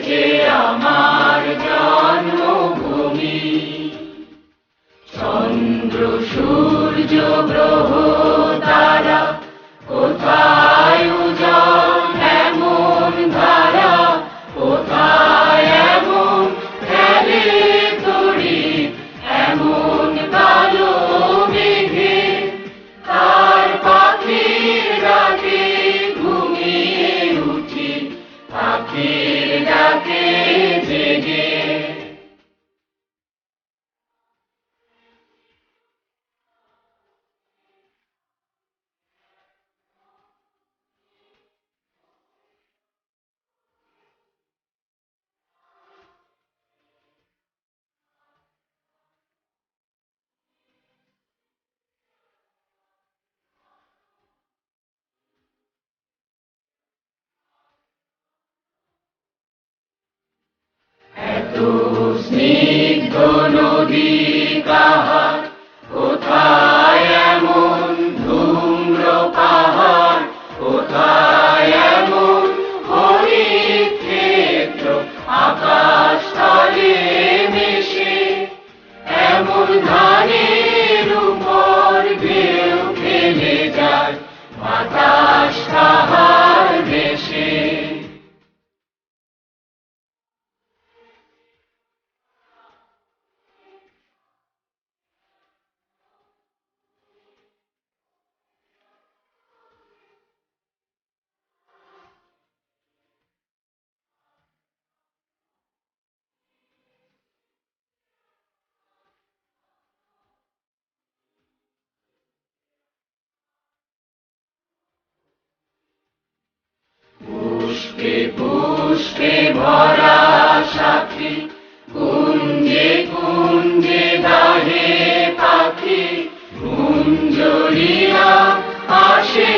যে আমার জন্মভূমি। চন্দ্র সূর্য গ্রহ তারা কোথায় উজ্জ্বল এমন ধারা, কোথায় এমন খেলে তরি, এমন কালো মেঘে তার পাখির ডাকে ঘুমিয়ে উঠি, পাখির ডাকে জেগে। এত স্নিগ্ধ নদী কাহার, কোথায় এমন ধূম্র পাহাড়, কোথায় এমন হরিত ক্ষেত্র আকাশ তলে মিশে, এমন ধানের উপর ঢেউ খেলে যায় বাতাস তাহার দেশে। পুষ্পে পুষ্পে ভরা সাথী, কুঞ্জে কুঞ্জে গাহে পাখি, গুঞ্জরিয়া আসে